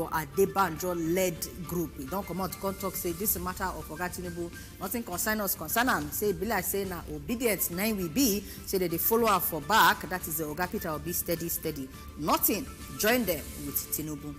Adebanjo led group. We don't come out to come talk, say this is a matter of Oga Tinubu, nothing concern us, concern am. Say be like say na obedience, 9 we be, say that they follow up for back, that is the Oga Peter will be steady. Nothing, join them with Tinubu.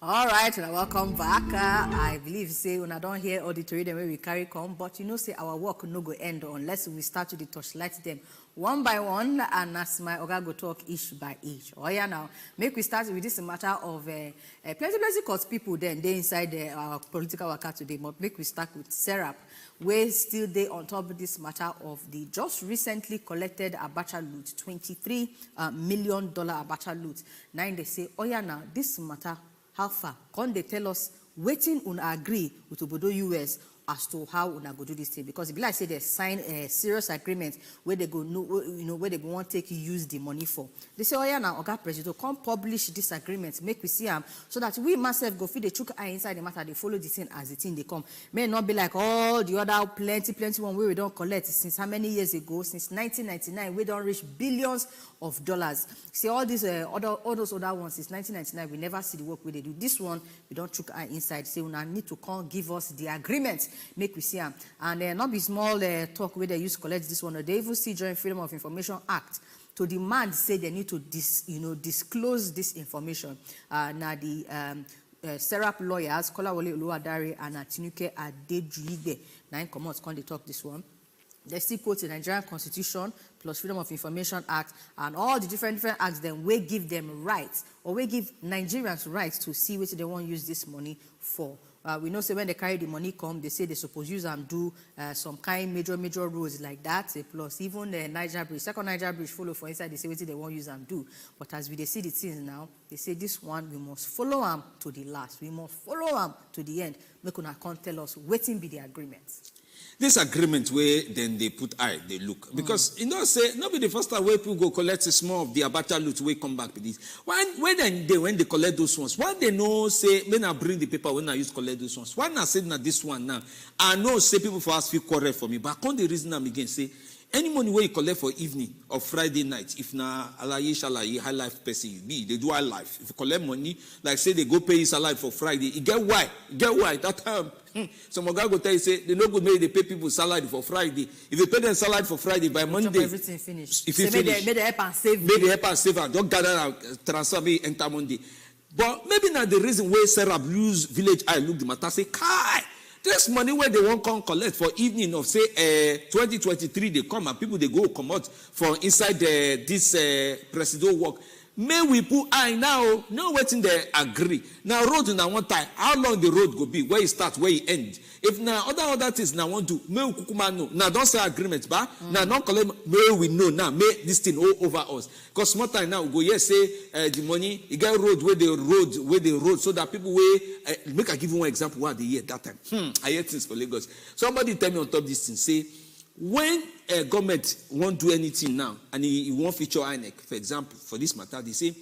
All right, welcome back. I believe say when I don't hear all the trade where we carry come, but you know say our work no go end unless we start to touchlight them one by one, and as my Oga go talk each by each. Oh yeah, now make we start with this matter of plenty cause people then they inside our political worker today. But make we start with Sept, where still they on top of this matter of the just recently collected Abacha loot, $23 million Abacha loot. Now they say, oh yeah, now this matter. How far? Can they tell us waiting on agree with Obodo US as to how una go do this thing? Because if like say they sign a serious agreement where they go know, you know, where they go want to take use the money for. They say, oh yeah, now Oga President, come publish this agreement, make we see them so that we myself go feed the chook eye inside the matter. They follow the thing as the thing they come. May not be like all the other plenty one where we don't collect since how many years ago? Since 1999, we don't reach billions of dollars. See all these all those other ones since 1999, we never see the work where they do. This one we don't chook eye inside. Say we need to come give us the agreement. Make we see them. And not be small talk where they use collect this one. They even see joint Freedom of Information Act to demand say they need to disclose this information. Now the Sept lawyers, Kolawole Oluwadare and Atinuke Adejuigbe, now come out they talk this one. They still quote the Nigerian Constitution plus Freedom of Information Act and all the different acts then we give them rights or we give Nigerians rights to see what they want to use this money for. We know say when they carry the money come, they say they suppose use and do some kind major roads like that. Plus even the Niger Bridge, second Niger Bridge follow for inside. They say what they want use and do. But as we see the things now, they say this one we must follow them to the last. We must follow them to the end. Make una can't tell us waiting be the agreement. This agreement where then they put eye, they look. Because you know, say not be the first time where people go collect a small of the Abacha loot we come back with this. When they collect those ones, why they know say when I bring the paper when I use collect those ones? Why not say na this one now? I know say people for us feel correct for me, but I can't the reason I'm again say any money where you collect for evening or Friday night, if na alaye shalaye high life person you be, they do high life. If you collect money, like say they go pay his salary for Friday, you get why? That time. Some guy go tell you say they no go make they pay people salary for Friday. If you pay them salary for Friday by Monday, everything finished. If you finish, may they help and save. Maybe help and save and don't gather and transfer me enter Monday. But maybe not the reason why Sept use village eye look the matter say kai. This money where they won't come collect for evening of say 2023 they come and people they go come out for inside this presidential work. May we put eye now, no waiting they agree. Now road in one time, how long the road go be, where it start, where it end. If now other things now want to, may we kukuma know. Now don't say agreement, but now don't collect, may we know now, may this thing all over us. Because small time now, we go yes say the money, you get road, where the road, so that people will, make I give you one example what they hear that time. I hear things for Lagos. Somebody tell me on top of this thing, say, when a government won't do anything now, and he won't feature INEC, for example, for this matter, they say,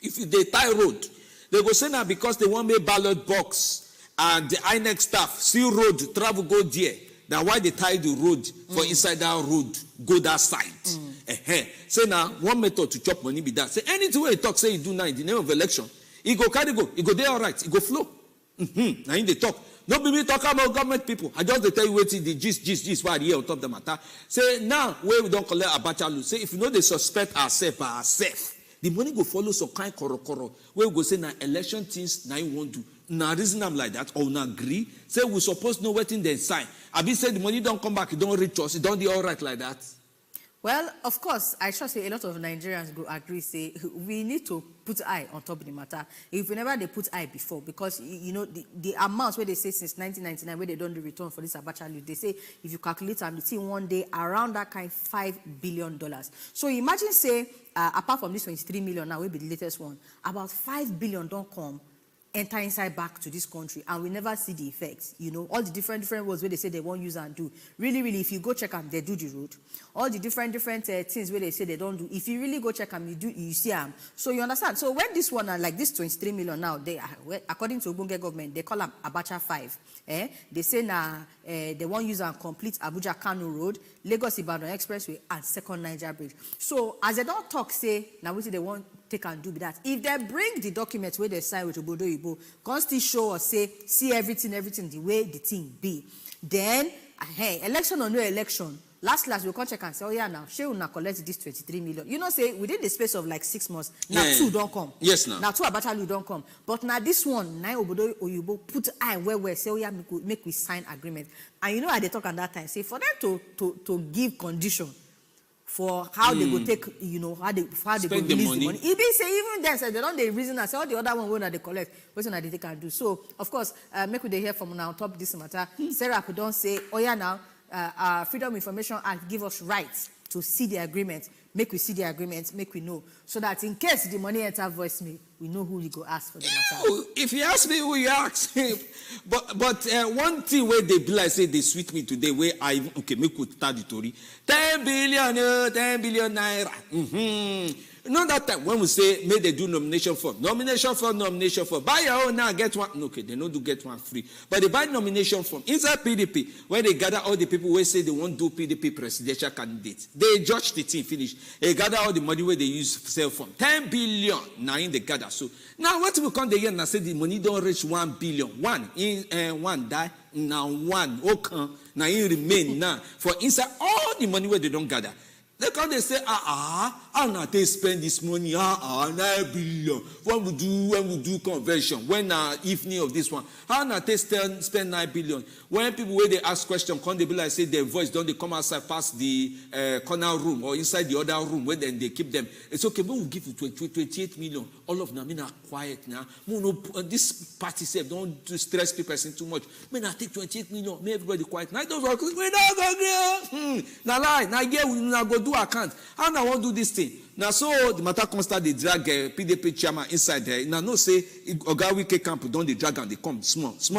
if they tie road, they go say now because they want make ballot box, and the INEC staff see road, travel go there. Now why they tie the road for inside that road, go that side. Say now, one method to chop money be that. Say anything where you talk, say you do now in the name of election, he go carry go, he go there all right, he go flow. Now in the talk. Don't be me talking about government people. I just tell you waiting the gist why here on top of the matter. Say now where we don't collect Abacha loot. Say if you know they suspect ourselves by ourselves, the money go follow some kind korokoro. Where we go say now election things now you won't do. Now reason I'm like that or not agree. Say we supposed know what in the sign. I be say the money don't come back, it don't reach us, it don't do all right like that. Well, of course, I sure say a lot of Nigerians go agree, say, we need to put eye on top of the matter. If whenever they put eye before, because, you know, the amounts where they say since 1999, where they don't do return for this Abacha loot, they say, if you calculate and you see one day, around that kind $5 billion. So imagine, say, apart from this 23 million, now will be the latest one, about $5 billion don't come. enter inside back to this country, and we never see the effects. You know, all the different words where they say they won't use and do. Really, if you go check them, they do the road. All the different things where they say they don't do. If you really go check them, you see them. So you understand. So when this one, like this 23 million now, they according to Ubunge government, they call them Abacha 5. They say now they won't use and complete Abuja Kano Road, Lagos Ibadan Expressway, and Second Niger Bridge. So as they don't talk, say now what they want take and do with that. If they bring the documents where they sign with Obodo Igbo, can still show us, say, see everything the way the thing be. Then, hey, election or no election, last we'll come check and say, oh yeah, now, she will not collect this 23 million. You know, say, within the space of like 6 months, now two don't come. Yes, now. Now two Abachalu don't come. But now this one, now Obodo Igbo put eye where say, oh yeah, make we sign agreement. And you know how they talk at that time, say, for them to give condition for how they go take, you know, how they go release the money. It be say even then, say they don't they reason and say all the other one they collect, what they take and do. So of course, make we hear from now on top this matter. Sarah could don't say, oh yeah, now Freedom Information Act give us rights to see the agreement. Make we see the agreement, make we know, so that in case the money enter voicemail, we know who we go ask for the matter. If you ask me who you ask, but one thing where they be like say they sweet me today, where I okay make we start the story. 10 billion naira. You know that time when we say may they do nomination form, buy your own now, get one. Okay, they don't do get one free, but they buy nomination form inside PDP where they gather all the people who say they won't do PDP presidential candidates. They judge the team finish. They gather all the money where they use sell form 10 billion now in the gather. So now what we come the year and say the money don't reach 1 billion. One die now one okay now it remain now for inside all the money where they don't gather. They come, they say, how not they spend this money? 9 billion. When we do conversion, when evening of this one, how not they spend 9 billion? When people where they ask question, come they be like say their voice, don't they come outside past the corner room or inside the other room where then they keep them. It's okay, but we'll give you 28 million. All of them are quiet now. This party said don't stress people too much. May not take 28 million. May everybody quiet. Now those workers, we don't go. Now lie. Now yeah, we not go do account. How now want do this thing? Now so the matter constant they drag PDP chairman inside there. Now no say Oga Wike camp don't they drag and they come small. They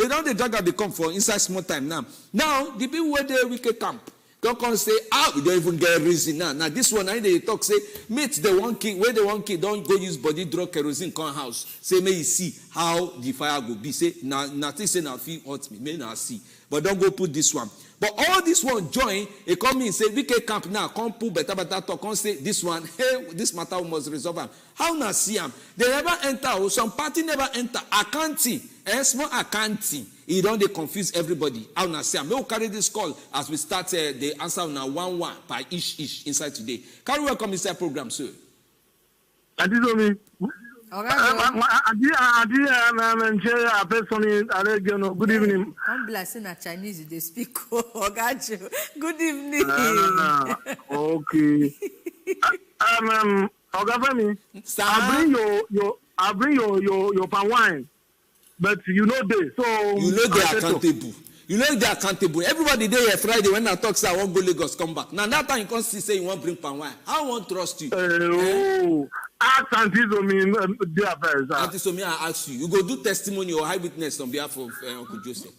don't they drag and they come for inside small time now. Now the people where the Wike camp don't come say we don't even get reason now. Now this one I they talk say meet the one kid where the one kid don't go use body draw kerosene come house. Say may you see how the fire go be. Say now nothing say now feel hurt me. May not see. But don't go put this one. But all this one join, they come in, say, VK camp now, come put better talk, come say, this one, hey, this matter we must resolve them. How now see them? They never enter, or some party never enter. Accounting, small accounting, it don't they confuse everybody. How now see them? We will carry this call as we start the answer now 1-1 by each inside today. Can we welcome inside program, sir? Good evening. I'm blessing a Chinese they speak. Good evening. Okay. Ogafemi, I bring your palm wine, but you know this, so you know they are accountable. You know they are accountable. Everybody there Friday when I talk say I want go Lagos come back. Now that time you can't see say you want bring palm wine. I won't trust you. Ask Auntie Somi their affairs. Auntie Somi, I ask you. You go do testimony or high witness on behalf of Uncle Joseph.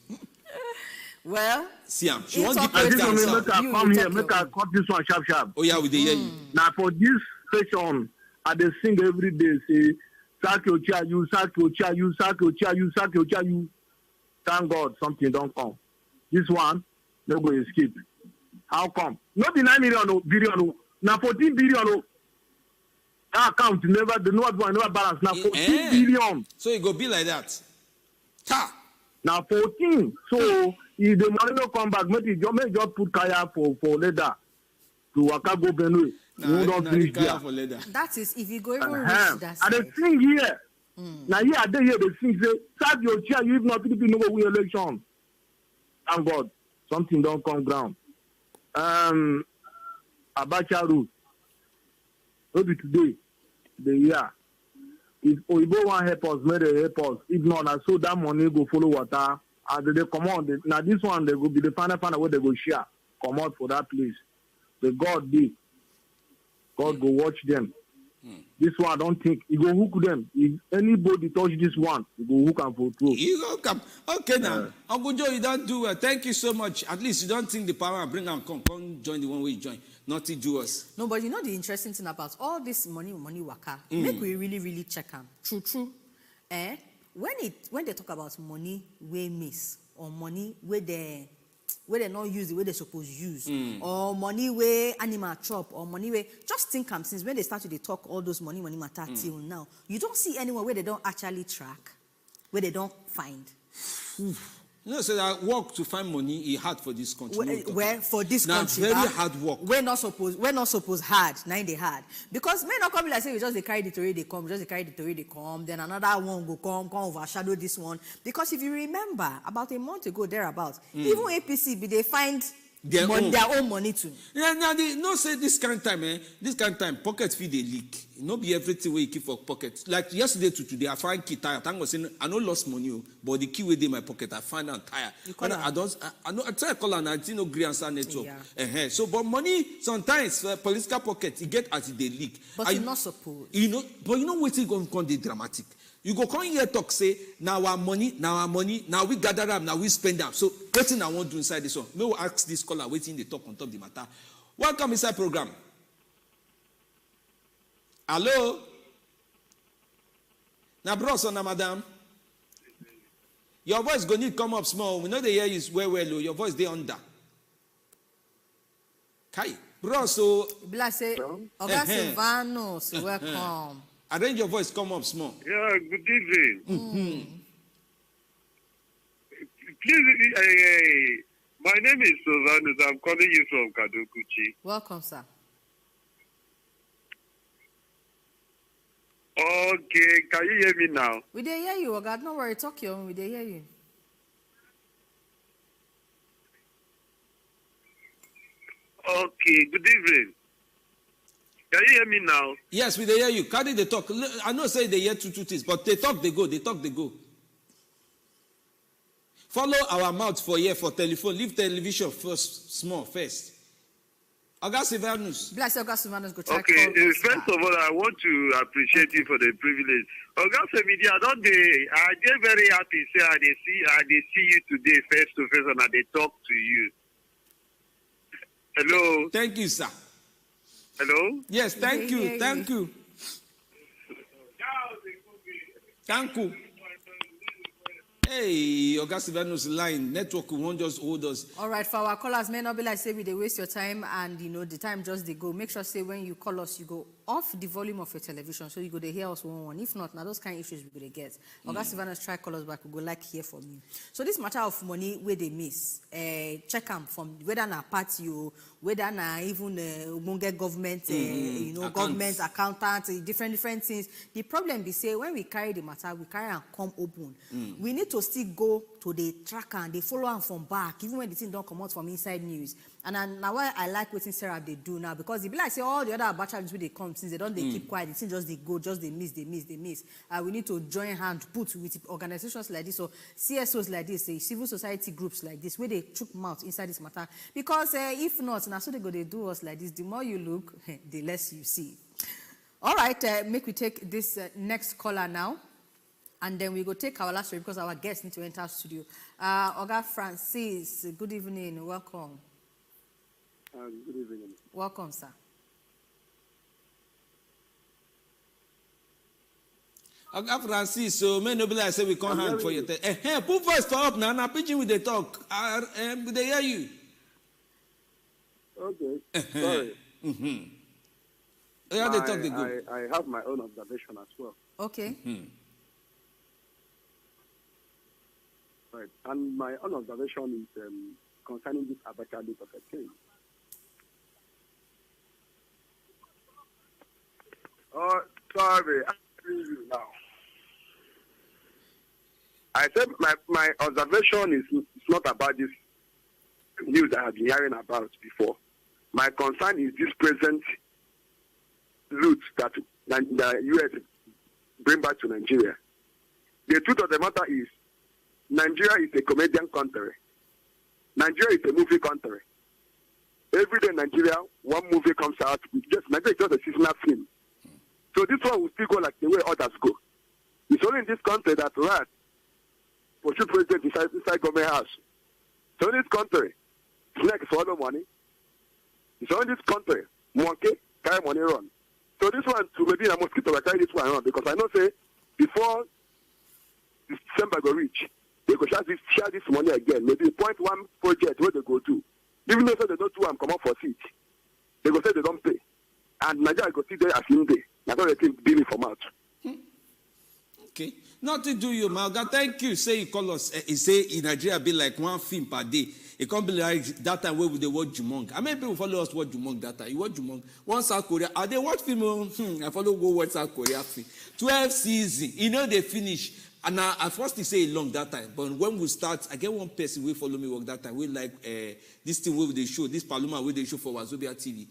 Well, Siam, she wants to Auntie Somi, make her come here, make her cut this one sharp. Oh yeah, we dey hear you. Now for this session, I dey sing every day say, Saki you. Thank God something don't come. This one, no go escape. How come? Not the 9 billion, now 14 billion. That account never balance. Now 14 billion. So it go be like that. Now 14. So if the money no come back, maybe just put kaya for leather to Waka go Benue. No, don't finish there. That is if you go even reach that side. And they sing here. Now here they hear the sing say, start your chair, you if not people no go win election. Thank God, something don't come ground. Abacha route. Maybe today, the year. If Oibo want help us, may they help us. If not, so that money go follow water. And they come on. Now this one, they go be the final where they go share. Come out for that place. The God did. God go watch them. This one, I don't think he go hook them. If anybody touch this one, he go hook and for through. You go come. Okay now. Uncle Joe, you don't do well. Thank you so much. At least you don't think the power bring them come join the one we join. Not it do us. No, but you know the interesting thing about all this money waka, make we really check them. True. When they talk about money we miss, or money where they not use the way they supposed use, or money where animal chop, or money where just think since when they started to talk all those money matter till now, you don't see anyone where they don't actually track, where they don't find. You know, so that work to find money is hard for this country. Where for this now, country, very hard work. We're not supposed hard. Now they hard because men not come like say we just they carry the theory they come, just they carry the theory they come. Then another one go come overshadow this one. Because if you remember, about a month ago thereabout, even APC they find their own money too. Yeah, now they no say this kind of time, pocket feed they leak. No be everything where you keep for pocket. Like yesterday to today, I find key tire. Thank God, saying I no lost money, but the key within in my pocket, I find out tire. I try to call and I didn't know green answer network. Yeah. So, but money sometimes political pocket, you get as they leak. But you're not supposed. But you know what is going to be dramatic. You go come here talk say now our money, now we gather them, now we spend them. So what thing I want to do inside this one? May we ask this caller waiting they talk on top of the matter. Welcome inside program. Hello? Now bros or na madam? Your voice go need come up small. We know they hear you well. Your voice they under. Kai. Bros so Bla say Oga Silvanos, welcome. Arrange your voice, come up small. Yeah, good evening. Please, my name is Silvanus. I'm calling you from Kadokuchi. Welcome, sir. Okay, can you hear me now? We did hear you, Oga. Don't worry, talk your own. We did hear you. Okay, good evening. Can you hear me now? Yes, we hear you. Carry the talk. I know say they hear two things, but they talk, they go. Follow our mouth for here for telephone. Leave television first. August Silvanus. Bless August Silvanus. Go check. Okay, first of all, I want to appreciate you for the privilege. August Media, I get very happy. Say I see you today face to face and I talk to you. Hello. Thank you, sir. Hello? Yes, thank you. Thank you. Hey, August Silvanus line. Network won't just hold us. All right, for our callers, may not be like say they waste your time and the time just they go. Make sure say when you call us, you go off the volume of your television so you go to hear us one. If not, now those kind of issues we go to get. August Silvanus try call us back, we go like hear from you. So this matter of money where they miss, check them from whether na party or whether na even get government, government accountant, different things. The problem be say when we carry the matter, we carry and come open. We need to still go to the tracker and they follow them from back, even when the thing don't come out from inside news. And now why I like what Sarah they do now, because it be like say all the other Abacha when they come, since they don't they keep quiet, the thing just they go, just they miss. We need to join hand, put with organizations like this or CSOs like this, civil society groups like this, where they chook mouth inside this matter. Because if not, now so they go they do us like this. The more you look, the less you see. All right, make we take this next caller now. And then we go take our last story because our guests need to enter our studio. Oga Francis, good evening. Welcome. Good evening. Welcome, sir. Oga Francis, so may nobody I say we can't hand for you. Put voice for up now. Now pitching with the talk. They hear you. Okay. Sorry. Yeah, they talk. They go. I have my own observation as well. Okay. Right. And my own observation is concerning this Abacha bit of a thing. Sorry, I'm hearing you now. I said my observation is not about this news I have been hearing about before. My concern is this present loot that the U.S. bring back to Nigeria. The truth of the matter is, Nigeria is a comedian country. Nigeria is a movie country. Every day in Nigeria, one movie comes out. Nigeria is just a seasonal film. So this one will still go like the way others go. It's only in this country that rat pursue president inside government house. So in this country, snake swallow money. It's only in this country, monkey carry money run. So this one, to maybe a mosquito will carry this one run, because I know say before December go reach, they go share this money again. Maybe 0.1 project where they go do. Even though they don't do them come up for seat, they go say they don't pay. And Nigeria go see there as in day. That's what they think billing from out. Okay. Nothing do you, Malga. Thank you. Say you call us. He say in Nigeria be like one film per day. It can't be like that time where we they watch Jumong. I mean, people follow us watch Jumong that time. You watch Jumong. One South Korea. Are they watch film? I follow go watch South Korea film. 12 seasons. You know they finish. And I first say long that time. But when we start, I get one person will follow me work that time. We like this thing where they show, this Paloma where they show for Wazobia TV.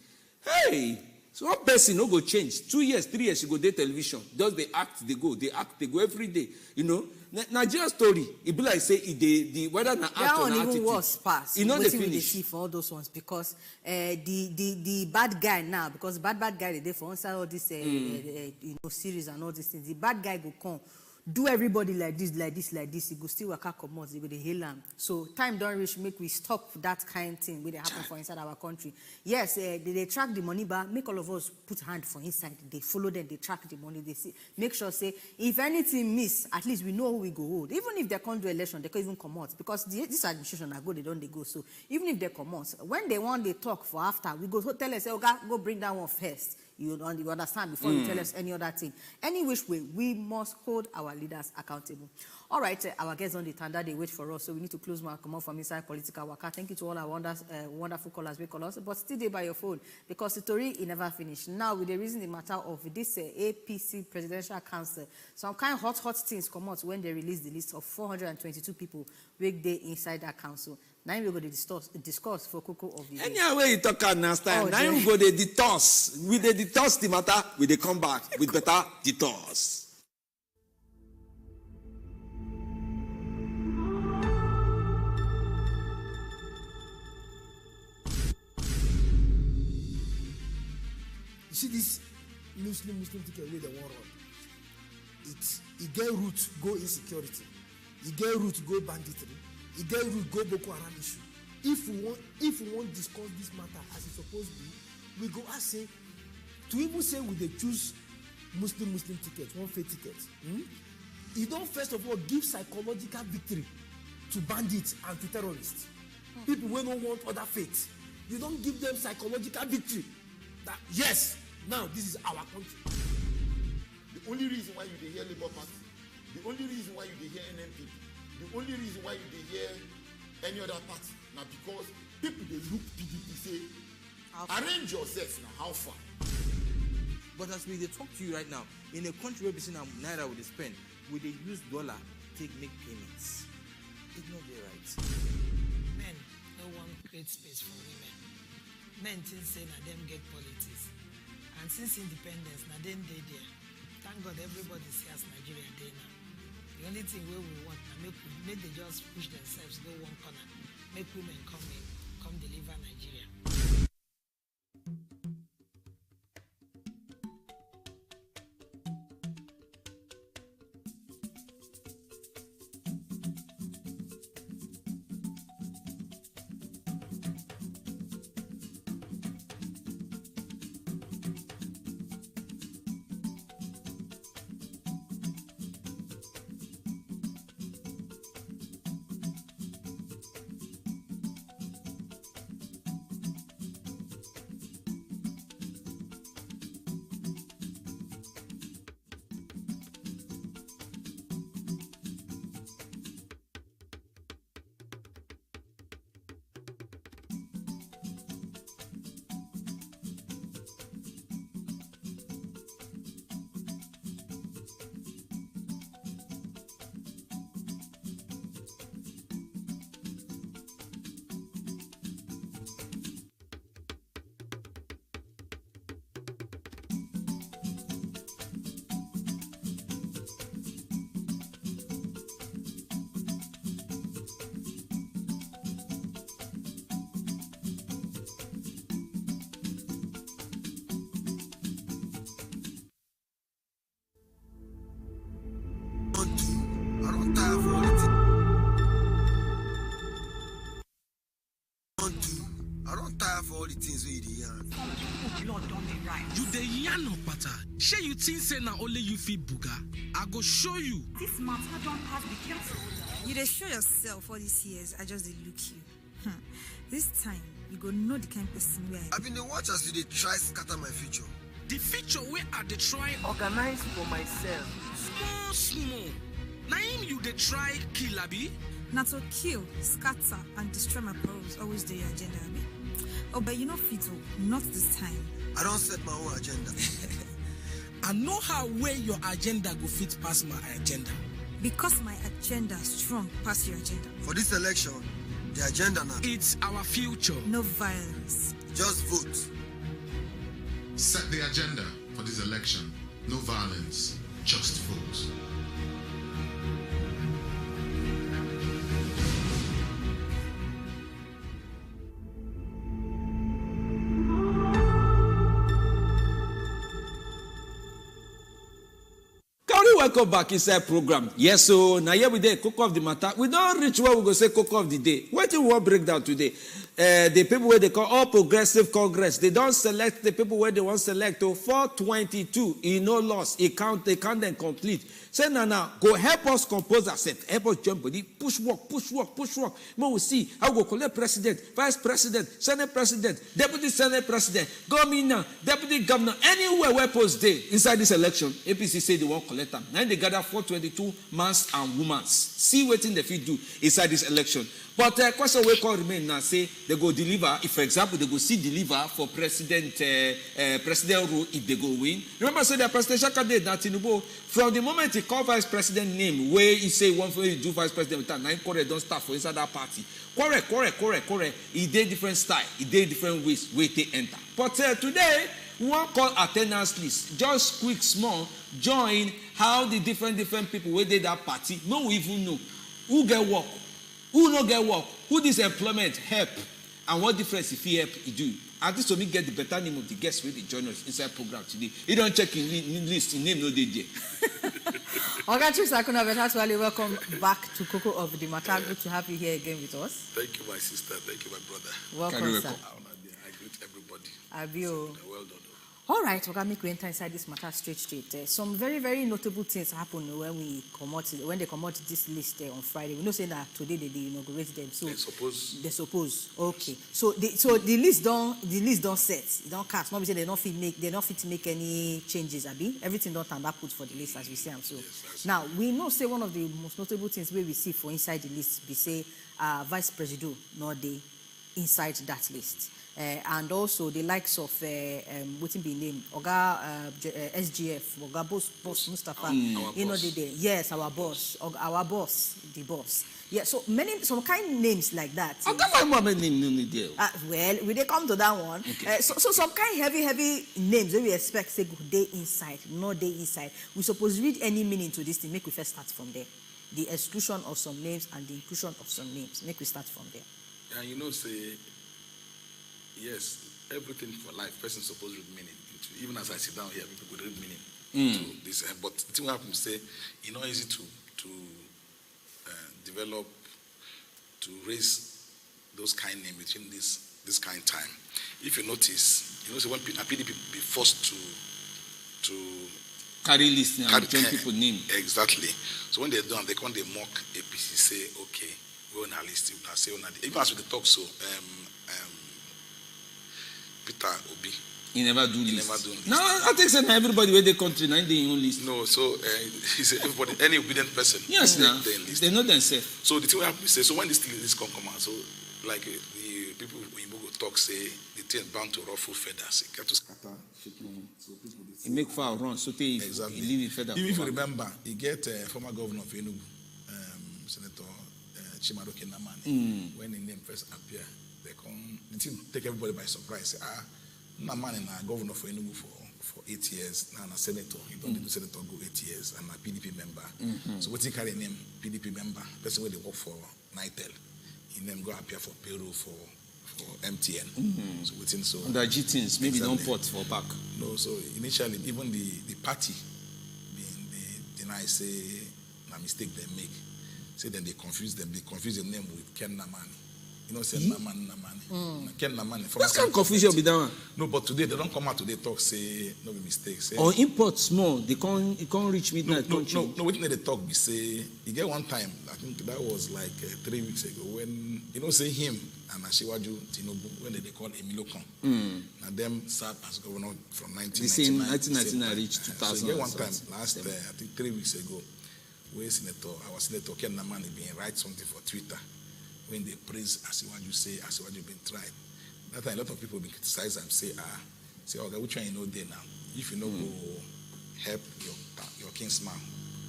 Hey! So one person no go change. 2 years, 3 years, you go day television. Just they act, they go every day. You know, Nigeria story. It be like say the whether na act or na attitude. Even worse pass. You know they finish. They see for all those ones because the bad guy now, because bad guy they for answer all this series and all these things. The bad guy go come. Do everybody like this. He go still work out commands. He go the hail am. So time don't reach. Make we stop that kind of thing where they happen for inside our country. Yes, they track the money, but make all of us put hand for inside. They follow them. They track the money. They see. Make sure say if anything miss, at least we know who we go hold. Even if they can't do election, they can even come out because this administration are good. They go. So even if they come out, when they want they talk for after, we go tell us say, okay, go bring that one first. You understand before you tell us any other thing. Any which way, we must hold our leaders accountable. All right, our guests on the tender, they wait for us, so we need to close my come out from inside political worker. Thank you to all our wonderful callers, we call us, but still there by your phone because the story it never finished. Now, with the reason the matter of this APC Presidential Council, some kind of hot things come out when they release the list of 422 people week day inside that council. Now we go to discuss for Coco of the day. Anyway, you talk last time. Now we go to detox. With the detox the matter, we they come back with better detox. You see this Muslim ticket where they want run. It get root go insecurity. It get root go banditry. It get root go Boko Haram issue. If we want discuss this matter as it's supposed to be, we go ask say to even say we they choose Muslim tickets, one faith ticket. You don't first of all give psychological victory to bandits and to terrorists. People who don't want other faiths. You don't give them psychological victory. That yes, now this is our country. The only reason why you hear Labour Party, the only reason why you hear NNPP, the only reason why you hear any other party now because people they look PDP say arrange yourself now how far. But as we they talk to you right now, in a country where we see now naira would spend, we they use dollar take make payments. It's not very right. Men no one create space for women. Men think say na them get politics. And since independence, na them they there. Thank God everybody see us Nigeria day now. The only thing we want now make they just push themselves, go one corner, make women come in, come deliver Nigeria. things wey you dey yarn. Blood don dey rise. You dey yarn opata. Shey you think say na only you fit buga? I go show you. This matter don pass, be careful. You dey show yourself all these years, I just dey look you. This time, you go know the kind person wey I been dey watch as you dey try scatter my future. The future wey I dey try Organize for myself. small. Na him you dey try kill abi? na to kill, scatter, and destroy my purpose always dey your agenda, abi? Oh, but you know fit o, not this time. I don set my own agenda. I know how wey your agenda go fit pass my agenda. Because my agenda strong pass your agenda. For this election, the agenda now. It's our future. No violence. Just vote. Set the agenda for this election. No violence, just vote. Welcome back inside program. Yes, so now here we dey cocoa of the matter. We don't reach where we go say cocoa of the day. What do we want break down today? The people where they call All Progressive Congress, they don't select the people where they want select to 422. No loss. They count them complete. Say now, go help us compose ourselves. Help us jump body. Push work. More we see how we go collect president, vice president, senate president, deputy senate president, governor, deputy governor, anywhere where post day inside this election. APC say they won't collect them. Now they gather 422 mans and women. See what they fit do inside this election. But the question we can remain now say they go deliver. If, for example, they go deliver for president role if they go win. Remember, say the presidential candidate now Tinubu from the moment he call vice president name where he say one for you do vice president with that nine correct don't start for inside that party. Correct. He did different style. He did different ways where they enter. But today we want call attendance list. Just quick small join how the different people where they that party. No, we even know who get work. Who no get work? Who this employment help? And what difference if he help he do? And this to me get the better name of the guests with the join us inside program today. He don't check in list, in name no dey there. Oga Chief Sakuna Betatwale, welcome back to Cocoa of the Matter. Good to have you here again with us. Thank you, my sister. Thank you, my brother. Welcome, sir. I greet everybody. Abio. Well done. All right, Oga, make we enter inside this matter straight. Some very, very notable things happen when they come out this list on Friday. We know say that today they inaugurate them. So they suppose. Okay. So the list don't set. It don't cast. Nobody say they don't fit make any changes. Abi everything don't turn back put for the list as we say. So yes, now we know say one of the most notable things where we see for inside the list be say Vice President not they inside that list. And also the likes of what's be named Oga SGF, Oga boss Mustafa, yes, our boss, the boss. Yeah, so some kind names like that. Well, we they come to that one. Okay. So some kind heavy names that we expect say go day inside, no day inside. We suppose read any meaning to this thing. Make we first start from there. The exclusion of some names and the inclusion of some names. Make we start from there. And say. Yes, everything for life, person supposed to read meaning. Even as I sit down here, people could read meaning to this. But the thing happens say, it's not easy to develop, to raise those kind names between this kind of time. If you notice, so when PDP be forced to carry list and change people name. Exactly. So when they're done, they mock APC, say, okay, we're on our list. Even as we talk so. Peter Obi. He never do list. No, I think so. Everybody where they country, now they own list. No, so he said everybody, any obedient person. Yes, now they know themselves. So the thing we have to say. So when this come out, so like the people in Igbo talk say the thing bound to ruffle feathers. It got to scatter. He make foul run. So they exactly. He leave in feather. If you remember, he get former governor of Enugu, Senator Chimaroke Namani. When the name first appear. The team take everybody by surprise. Say, man in a governor for Enugu for 8 years, now a senator. You don't need to senator go 8 years, and a PDP member. So what's he carry name? PDP member. Person where they work for Nitel. He name go appear for payroll for MTN. So within so under G-Tins, maybe don't port for back. No, so initially even the party they deny say a mistake they make. Say then they confuse the name with Ken Namani. You know, say Namani. Ken Namani. What kind of confusion be that one? No, but today they don't come out today talk say no be mistake. Say, or import small, they can't reach midnight. No, what they talk be say you get one time, I think that was like 3 weeks ago when you know say him and Asiwaju Tinubu when they call Emilokon. And them served as governor from 1999 reached 2000. So you get one time last I think 3 weeks ago where our senator Ken Namani being write something for Twitter. When they praise Asiwaju, say Asiwaju been tried. That time a lot of people been criticize and say, okay, which one you know there now? If you know go help your kinsman,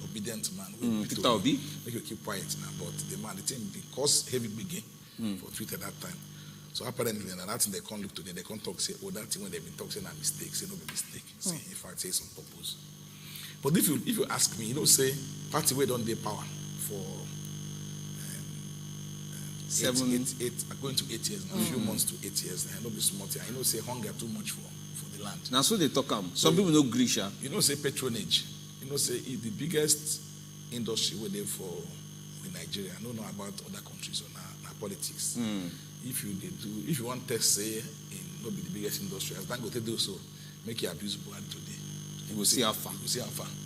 obedient man, Peter Obi, make you keep quiet now. But the thing because heavy begin for Twitter that time. So apparently that thing they can't look today, they can't talk, say, that thing when they've been talking a mistake, say no be mistake. Say in fact say some purpose. But if you ask me, say party where don't they power for 8 going to 8 years now, a few months to 8 years now. I know be smart. I say hunger too much for the land. Now so they talk some people know Grisha. Say patronage. Say it's the biggest industry where they for in Nigeria. I don't know about other countries or now politics. If you want to say in not be the biggest industry, as Dangote do so, make you abuse Buhari today. You will see how far.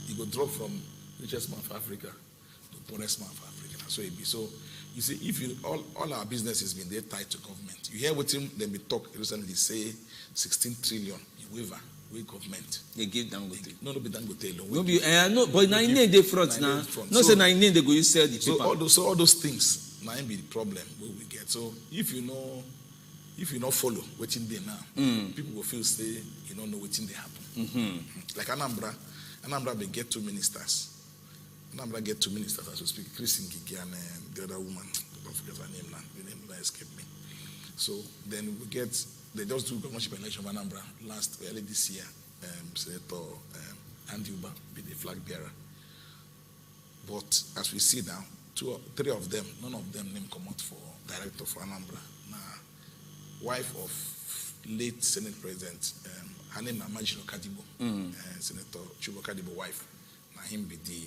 You go drop from richest man of Africa to poorest man of Africa. That's what it be. So you see, if all our business has been there tied to government. You hear what him then be talk recently say 16 trillion in waiver with government. They give Dangote. No be Dangote alone. No be no, but 99 they front now. No say 99 they go you sell the paper. So all those things now be the problem where we get. So if you not follow what's in there now, people will feel say you don't know what's in there happen. Like Anambra they get 2 ministers. Anambra get 2 ministers as we speak. Chris Ngigi and the other woman, don't forget her name now. The name that escaped me. So then they just do governorship election of Anambra early this year. Senator Andy Uba be the flag bearer. But as we see now, 2 or 3 of them, none of them name come out for director for Anambra. Now, wife of late Senate President, her name is Majino Kadibo, Senator Chubo Kadibo wife. Now him be the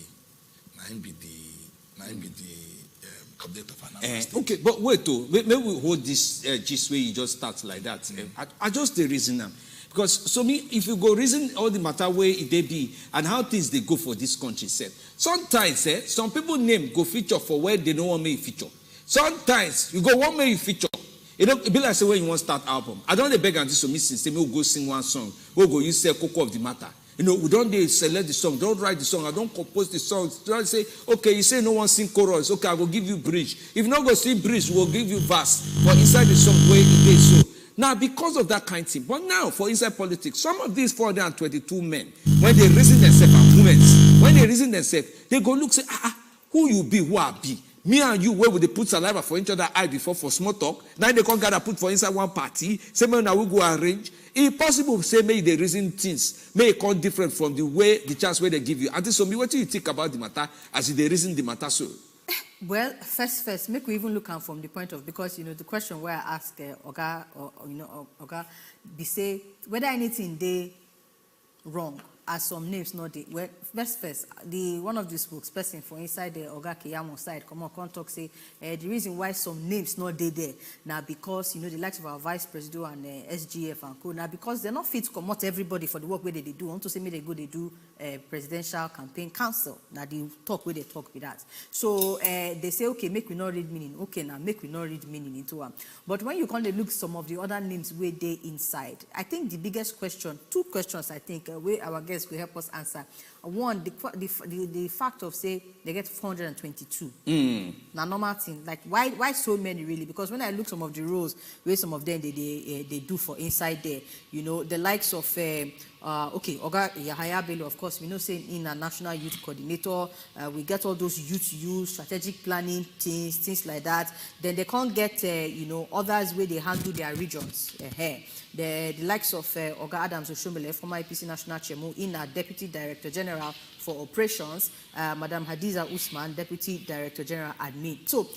update of Anambra. Okay, but wait though, maybe we hold this gist where you just start like that. I just the reason now. Because so me, if you go reason all the matter where it they be and how things they go for this country said. Sometimes some people name go feature for where they don't want me feature. Sometimes you go one me feature. It be like say when you want to start album. I don't beg and this so me since say me will go sing one song. We'll go you say Coco of the matter. We don't select the song, don't write the song, I don't compose the song. Don't say, okay, you say no one sing chorus, okay, I will give you bridge. If you not go sing bridge, we'll give you verse. But inside the song, where it is so. Now, because of that kind of thing, but now for inside politics, some of these 422 men, when they reason themselves and women, when they reason themselves, they go look, say, who you be, who I be. Me and you, where would they put saliva for each other eye before for small talk? Now they can't gather put for inside one party. Say, now we go arrange. It's possible to say, may they reason things, may it come different from the way, the chance where they give you. And so, what do you think about the matter as they reason the matter so? Well, first, make we even look at from the point of, because, the question where I ask Oga, Oga, be say, whether anything they wrong, as some names not they. Well, first, one of the spokesperson for inside the Oga Keyamo side, come on, talk say, the reason why some names not they there, now because, the likes of our vice president and SGF and co, now because they're not fit to come out everybody for the work where they do. I want to say, they do presidential campaign council. Now they talk where they talk with that. So they say, okay, make we not read meaning. Okay, now make we not read meaning into them. But when you kind of look some of the other names where they inside, I think the biggest question, 2 questions, I think, where our guests will help us answer. One, the fact of say they get 422. Now normal thing, like why so many really? Because when I look some of the roles where some of them they do for inside there, the likes of Oga Yahaya Bello, of course, we know saying in a national youth coordinator, we get all those youth strategic planning things like that. Then they can't get others where they handle their regions. The likes of Oga Adams Oshomele, former APC National Chairman, in a Deputy Director General for Operations, Madam Hadiza Usman, Deputy Director General Admin. So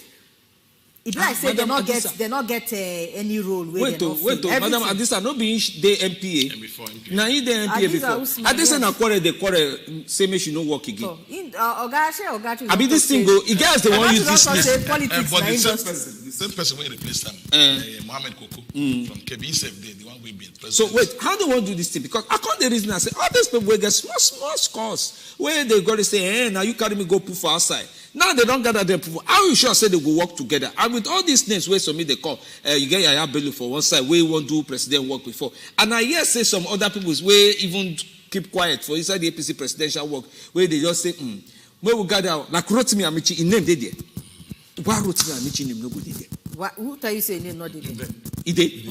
It's like say they not get any role. Wait, Madam Adisa, no be the MPA. Now he the MPA before. Adisa na quarrel the quarrel say me she no work again. I mean this thing go. He guys the one use this list. But the same person will replace them. Mohammed Koko from Kebbi Sept, the one we been president. So wait, how do you want to do this thing? Because I can't the reason I say all these people will get small scores where they got to say, hey, now you carry me go put for outside. Now they don't gather them people. How you sure say they go work together? And with all these names where some they call, you get Yaya Bello for one side, where you want to do president work before. And I hear say some other people where even keep quiet for inside the APC presidential work, where they just say, where we gather like Rotimi Amici in name they there. Why Rotimi Amici name no go there? Who tell you say name not there? He did.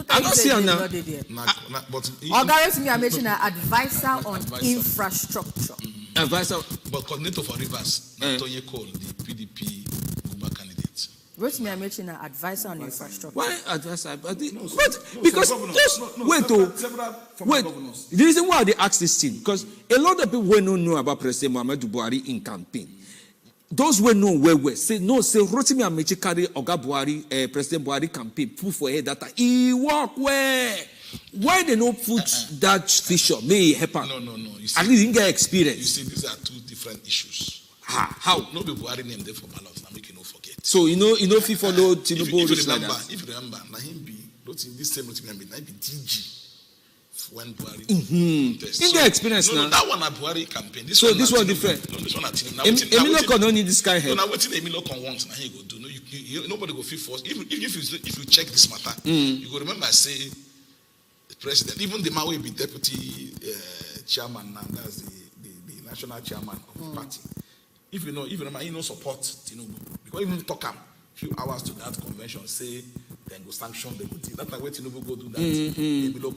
I don't see her now. But Rotimi Amici an advisor on infrastructure. Advisor, but coordinator for Rivers, Antonio Cole, the PDP Guba candidate. Rotimi Amici an advisor on infrastructure. Why advisor? Because wait. The reason why they ask this thing, because a lot of people who don't know about President Muhammadu Buhari in campaign. Those who know where say Rotimi Amici carry Oga Buhari, President Buhari campaign proof for her that he walk where. Why they not put that feature? May happen. No. You see, at least you get experience. You see, these are two different issues. How? So, no people Buhari name there for ballots. Now make you no forget. So if you follow Tinubu, if you remember, now him be this same Rotimi be DG when Buhari. In their experience now. That one at Buhari campaign. This one different. No, this one at Tinubu. Emilio Kon don't need this guy here. No, now waiting Emilio Kon wants. Now he go do. No, nobody go feel forced. If you check this matter, you go remember I say. President, even the man will be deputy chairman now, that's the national chairman of the party. If you remember, he no support Tinubu. Because even talk him few hours to that convention, say then go sanction, they go do. That's like where Tinubu go do that. Below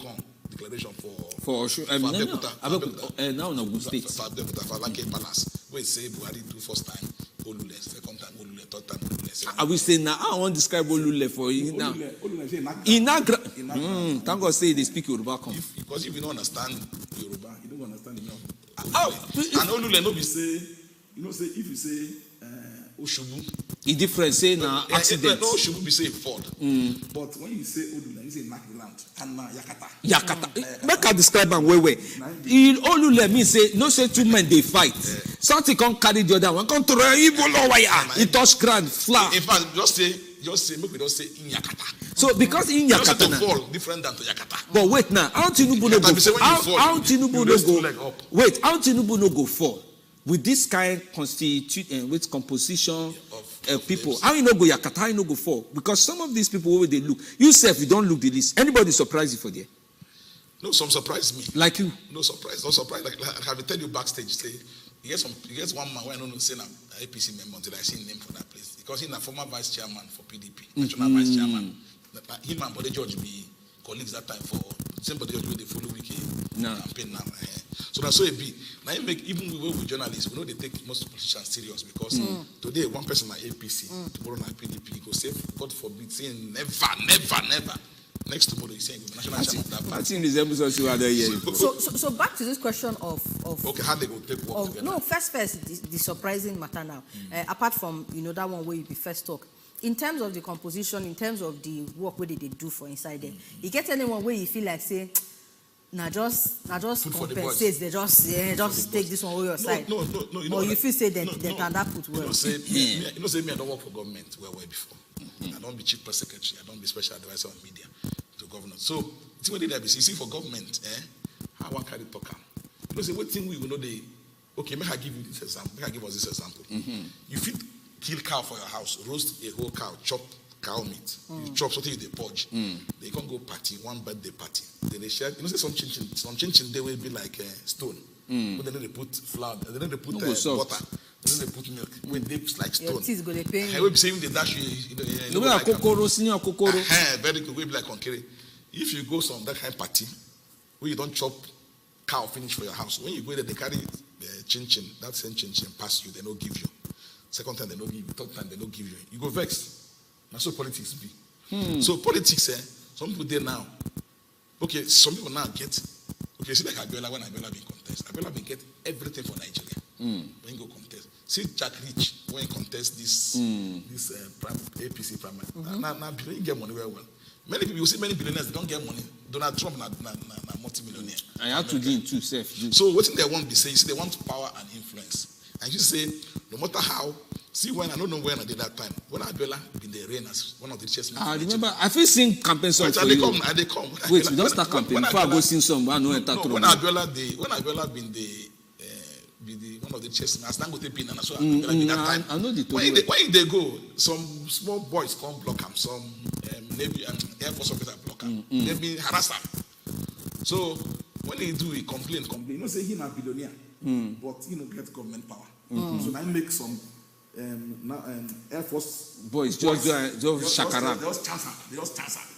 declaration for Abeokuta. Now no good state. For Abeokuta, for Lake Palace. Where say Buhari do first time, Olule, second time Olule, third time Olule. I will say now, I want to describe Olule for you now. Thank God say they speak Yoruba. Because if you don't understand Yoruba, you don't understand enough. And Olule no be say, say if you say Oshubu. It's different, say now accident. No, Oshubu be say fall. But when you say Olule, you say knock the land. And Yakata. Make I describe am well. In Olule mean say no say two men they fight. Something come carry the other one. Come to Igbo wire. It touch ground, flat. In fact, just say, make we just say in Yakata. So because in Yakata just to fall different than to Yakata. But wait now, how Tinubu no go? How Tinubu no go? Wait, how Tinubu no go fall? With this kind with composition of people, how you no go Yakata, how you no go fall? Because some of these people where they look, you don't look the list. Anybody surprise you for there? No, some surprise me. Like you? No surprise. Like I have tell you backstage. Say he gets one man where I don't know say an APC member until I see him name for that place because he's a former vice chairman for PDP, national vice chairman. Him and Bode George be colleagues that time for same Bode George wey dey follow Wiki campaign now. So that's so it be. Now you make even we journalists, we know they take most politicians serious because today one person at APC, tomorrow at PDP, go say God forbid, saying never. Next tomorrow he's saying national chairman of that party. So back to this question of okay, how they go take work together? No, first the surprising matter now. Apart from that one where you be first talk. In terms of the composition, in terms of the work where they do for inside there, you get anyone where you feel like say, just compensate. They just take this one over your side. No. Or you feel say they can put well. Say me, I don't work for government well before. I don't be chief press secretary. I don't be special advisor on media to governor. So it's what they see for government. How one carry talk? Say what thing we will know they. Okay, may I give you this example? May I give us this example? You fit kill cow for your house, roast a whole cow, chop cow meat. You chop something in the purge. They can go party, one birthday party. Then they share. Say some chin they will be like stone. But then they put flour. Then they put water. Then they put milk. When they like stone. I will be saying the dash. Very good. We be like concrete. If you go some that kind of party where you don't chop cow finish for your house, when you go there they carry chin. That same chin pass you. They don't give you. Second time they don't give you. Third time they don't give you. You go vex. That's what politics be. So politics, some people there now. Okay, some people now get. Okay, see like Abiola when Abiola been contest. Abiola been get everything for Nigeria. When you go contest, See Jack Rich when he contest this APC primary. Now he get money very well. Many people, you see many billionaires, they don't get money. Donald Trump na multi-millionaire. I have to do in two self. So what they want to say, you see, they want power and influence. And you say, no matter how, see when, I don't know when I did that time, when Abiola been the reign as one of the richest men. I remember, I feel sing campaign songs for you. They come. Wait, we don't start campaign. Before I go sing some, I know enter when Abiola been the one of the chess men, I know the when they go, some small boys come block him, some Navy and Air Force officers block him. They be harass him. So when he do, he complain. You know, say he not billionaire, but he no get government power. So now make some Air Force boys just shakara. They just chance him.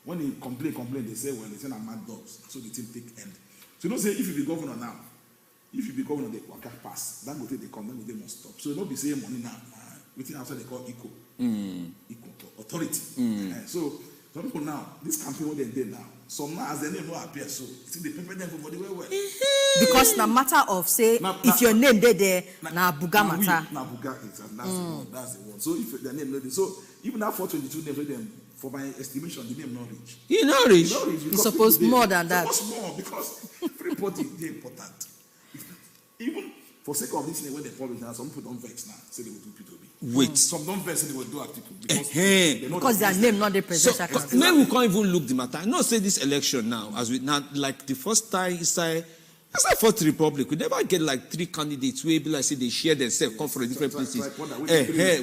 When he complain, they say, well, they say I'm mad dogs. So the thing take end. So you know, say if you be governor now. If you be governor, they waka pass. That go take the come, then they must stop. So not be saying money now. Within outside they call equal authority. So some people now, this campaign what they did now, some now as their name no appear, so it's they prepare them for body well. Because na matter of say if your name there, na buga matter. Na buga is that's the one. So if their name no, so even that 422 names them. For my estimation, the name not reach. You not reach. It's supposed more than that. Supposed more because everybody is important. Even for sake of this, when they publish now, some people don't vex now. Say they will do P2B. Wait. Some don't vex, say they will do article because their name not the presidential. So, maybe we can't even look the matter. Not say this election now, as we now like the first time inside. As I Fourth Republic, we never get like 3 candidates where people like say they share themselves, come from different places.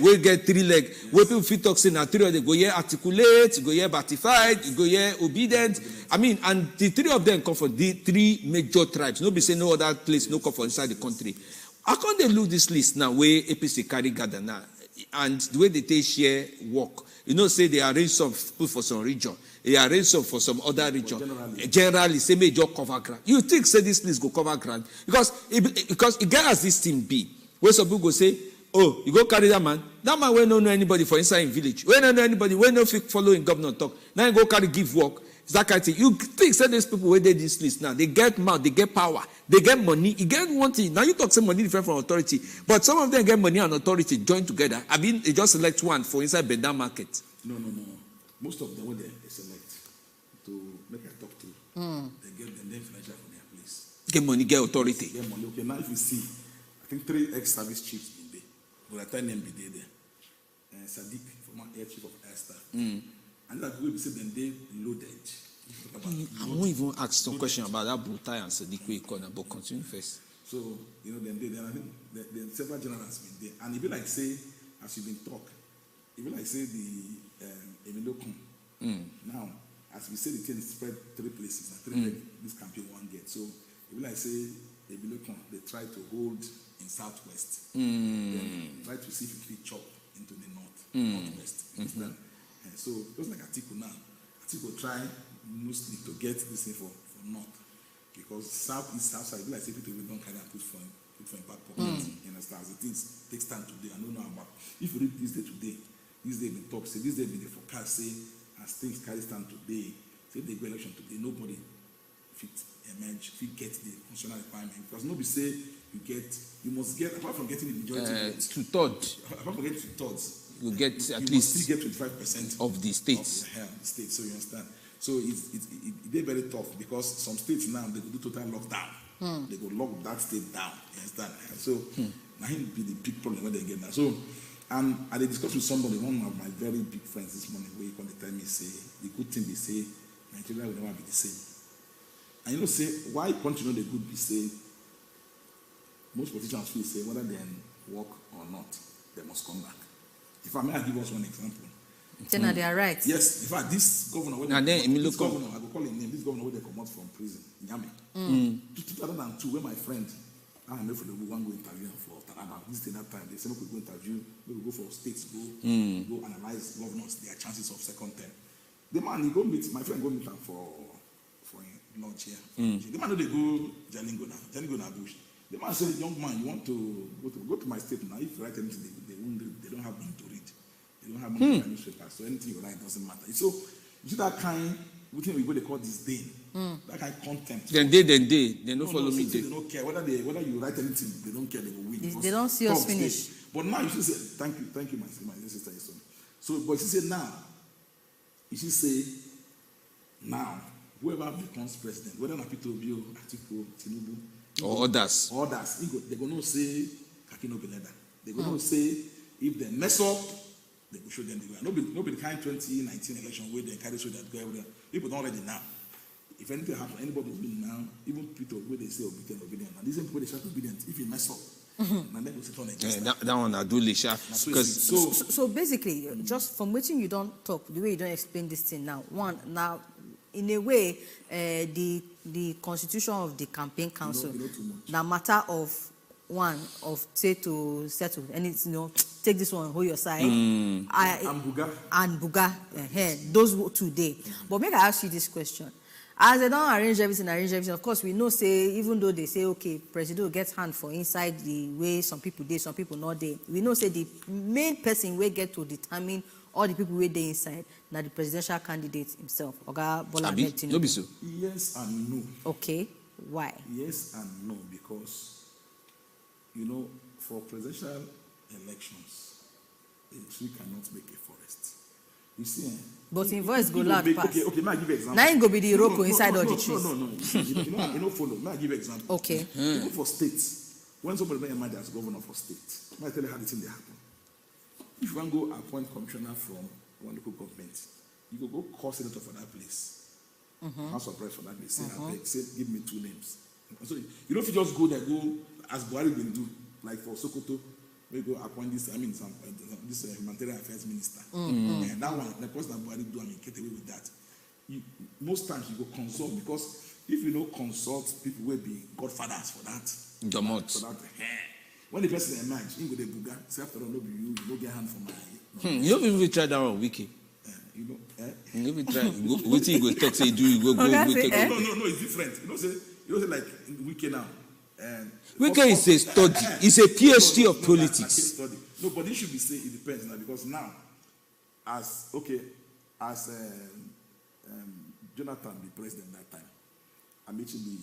We get 3 legs. Where people feel talk say now 3 of them go here articulate, go here batified, go here obedient. I mean, and the 3 of them come from the 3 major tribes. Nobody say no other place, no come from inside the country. How come they look this list now where APC carry gather now? And the way they take share work, you know, say they arrange some people for some region, they arrange some for some other region. Generally, say major cover ground. You think say this list go cover ground because it get as this thing be. Where some people go say, oh, you go carry that man will not know anybody for inside in village. We don't know anybody, we no fit follow in governor talk. Now you go carry give work. It's that kind of thing. You think say these people where they this list now, they get mouth, they get power, they get money. You get one thing. Now you talk some money different from authority, but some of them get money and authority joined together. I mean, they just select one for inside Benda market. No. Most of them when they select to make a talk to, they get them financial from their place. Get money, get authority. Get money. Okay, now if you see, I think 3 ex-service chiefs in there, but I tell them be there. Sadiq, former air chief of air staff. And that way we say then they loaded. I won't even ask some question about that Brutai and Sadiq corner, but continue first. So, you know, then I think the several generals been there. And it be like say, as you've been talk, it be like say the Emilokun. Now, as we say the thing spread 3 places, and 3 this campaign one get. So it be like say Emilokun, they try to hold in southwest. Then try to see if it chop into the northwest. So just like Atiku now, Atiku try mostly to get this thing for north because southeast, southside, like say people don't carry and put for back pocket. You understand? The things takes time today. I don't know about. If you read this day today, this day we talk. Say this day be the forecast. Say as things carry stand today, say they go election today, nobody fit emerge, fit get the constitutional requirement because nobody say you must get apart from getting the majority vote, 2/3. Apart from getting 2/3. You get at you least must still get 25% of the states. Of the states, so you understand. So it's very tough because some states now they go do total lockdown. They go lock that state down. You understand? So now it be the big problem when they get now. So and I discussed with somebody, one of my very big friends this morning, where he come to tell me say the good thing they say Nigeria will never be the same. And you know say why continue the good be say most politicians feel say whether they work or not, they must come back. If I may give us one example. Then they are right. Yes, in fact, this governor, I go call him name, this governor where they come out from prison, Nyame. 2002, when my friend, I know for the one go interview for Taraba, this day that time, they said, we go interview, we go for states, go analyze governors, their chances of second term. The man, he go meet, my friend go meet him for lunch here. The man know they go Jalingo na bush. The man said, young man, you want to go to my state now, if you write anything, they don't have money to read. They don't have money to newspaper, so anything you write doesn't matter. So you see that kind within what they call disdain. That kind of contempt. Then they don't follow me. They don't care whether you write anything. They don't care. They will win. They don't see us finish. But now you should say thank you, my sister. So, but you say now. You should say now. Whoever becomes president, whether Peter Obi, Atiku, Tinubu, or others, they're going to say Kaki no be leather. They're going to say if they mess up, they will show them the way. Nobody kind 2019 election where they carry show that go everywhere. People don't already now. If anything happens, anybody will be now. Even Peter, where they say obedient. And these people they shout obedient. If you mess up, and then we sit on against that one I do lisha. So basically, just from waiting you don't talk the way you don't explain this thing now. One now. In a way, the constitution of the campaign council, the matter of say to settle, and it's take this one, hold your side, and Buga, those two day. But make I ask you this question: as they don't arrange everything. Of course, we know say even though they say okay, President gets hand for inside the way some people did, some people not there. We know say the main person will get to determine all the people were there inside, now the presidential candidate himself, Oga Bola Ahmed Tinubu. So. Yes and no. Okay, why? Yes and no, because, for presidential elections, a tree cannot make a forest. You see, but in voice go loud pass. Okay, may I give you an example? Now you go be the Iroko inside all the trees. No. You know, follow. May I give you an example? Okay. Even for states, when somebody may emerge as governor for state, may I tell you how the thing they happen? If you want to go appoint commissioner from one local government, you go call senator for that place. House of Reps for that place. Say, give me 2 names. So you don't just go there, go as Buhari will do, like for Sokoto, we go appoint this, this humanitarian affairs minister. And that one, the person that Buhari do, get away with that. Most times you go consult, because if you don't consult, people will be godfathers for that. When the person emerge, you go the Buga, say after all, no be you don't get hand for my. You don't even try that on Wiki. You even try. Wait you go talk, say do you go No, it's different. You know say like Wiki now. Wiki is a study. It's a PhD of politics. No, but it should be say it depends now, because now, as Jonathan the president that time, Amechi the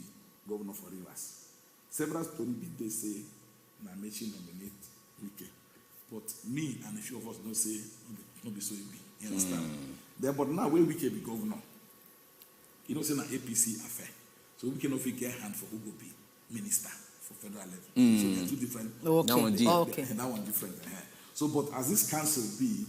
governor for Rivers. Several stories they say. Amechi nominate Wike, but me and a few of us don't say not be so easy. You understand? Then, but now when Wike be governor, say na APC affair, so we cannot get hand for who will be minister for federal level. So they are two different. Okay. That one different. So, but as this council be,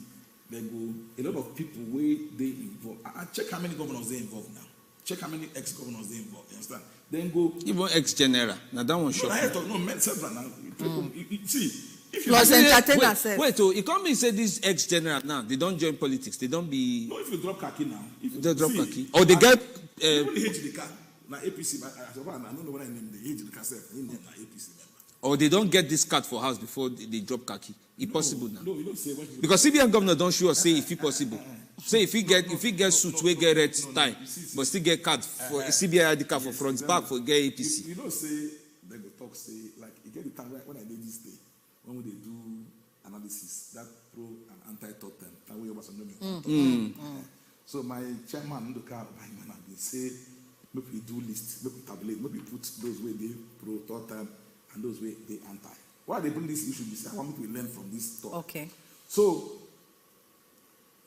they go a lot of people where they involved. I check how many governors they involved now. Check how many ex-governors they involved. You understand? Then go even ex-general. Now that one short. No, men several now. See, if you plus entertain yourself. Wait, so it can't be say this ex-general now. They don't join politics. They don't be. No, if you drop khaki now. They drop khaki. Or they get. People hate the car. Now APC. I don't know what I name. They hate the car. They name na APC member. Or they don't get this card for house before they drop khaki. It's possible now. No, you don't say because CBN governor don't show us say if it possible. Say if he get suit, we get red tie, but still get card for CBI ID card for front back for get APC. You don't say they go talk say like you get the time when I did this day when they do analysis that pro and anti-totem that way Obasanjo. So my chairman in the car they say make we do list, make we tabulate, make we put those way they pro totem and those way they anti. Why they bring this issue? Because I want me to learn from this talk. Okay. So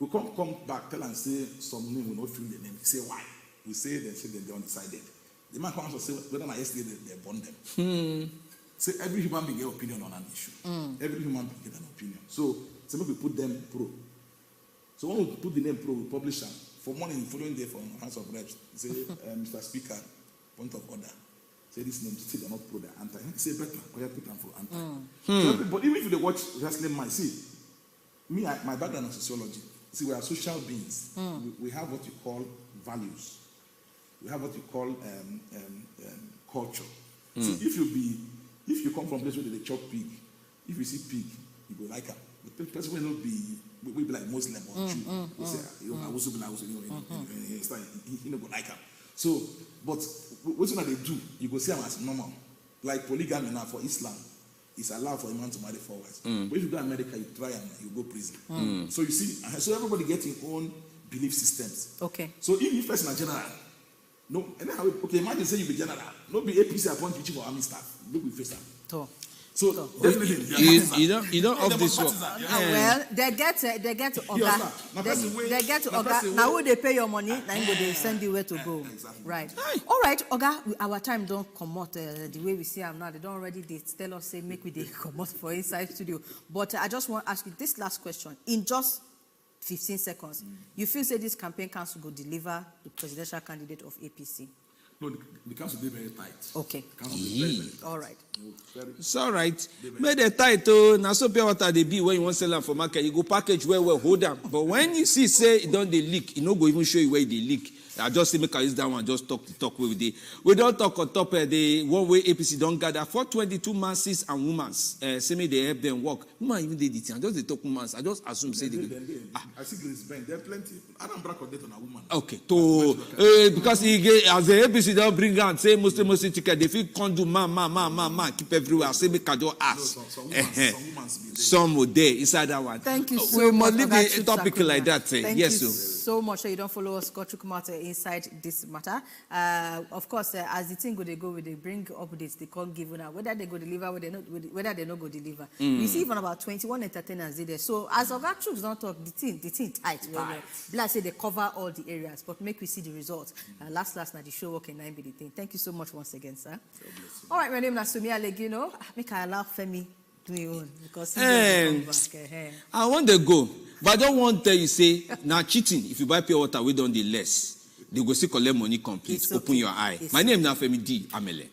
we come back, tell and say some name will not fill the name. Say why? We say they undecided. The man comes and say whether or not yesterday they burn them. Say every human being get opinion on an issue. Every human being get an opinion. So maybe we put them pro. So when we put the name pro, we publish them. For morning, following day from House of Reps, say Mr. Speaker, point of order. Say this name, still they're not pro, they're anti. Say better, or you put them for anti. So, but even if they watch wrestling match, see, me, my background is sociology. See, we are social beings. We have what you call values. We have what you call culture. See, if you come from a place where they chop pig, if you see pig, you go like it. The person will not be, will be like Muslim or Jew. We say, I also be like, you know, go like it. So, but what they do, you go see them as normal. Like polygamy now for Islam, it's allowed for a man to marry 4 wives. But if you go to America, you try and you go prison. So you see, so everybody gets their own belief systems. Okay. So if you first in a general, no, anyhow, okay, imagine say you be general, no be APC appoint you chief of army staff, look we face that. So definitely, you don't of this one. Well, they get Oga. They get Oga. Now who they pay your money, now they send you where to go. Exactly. Right. All right, Oga. Our time don't come out the way we see them now. They don't already tell us say make we they come out for inside studio. But I just want to ask you this last question in just 15 seconds. You feel say this campaign council will deliver the presidential candidate of APC? No, the council is very tight. Okay. All right. It's all right. Make the title. Now so pure water they be when you want to sell them for market. You go package well, hold them. But when you see say it don't they leak, you no go even show you where they leak. I just say make I use that one. Just talk with the. We don't talk on top of the one way APC don't gather 422 masses and women. Say me they help them work. Woman even they did. I just they talk women. I just assume say they. I see Grace Ben. There are plenty. I don't brag on that on a woman. Okay. To because he as the APC don't bring out say Muslim ticket. They feel can't do man keep everywhere. Say make I just ask. Some would there inside that one. Thank you so much. We must leave the topic like that. Thank yes, you so much. So you don't follow us, Scott Chukwumata, inside this matter. Of course, as the thing go, they bring updates. They can't give now whether they go deliver, whether they not go deliver. We see even about 21 entertainers there. So as Oga Troops don't talk, the thing tight. Like say they cover all the areas, but make we see the results. Last night the show working 9 be the thing. Thank you so much once again, sir. All right, my name is Sumi Alegino. Make I allow Femi. Because I want to go, but I don't want to tell you say now cheating. If you buy pure water, we don't the less. They go see collect money complete. Open your eye. My name is Femi D. Amele.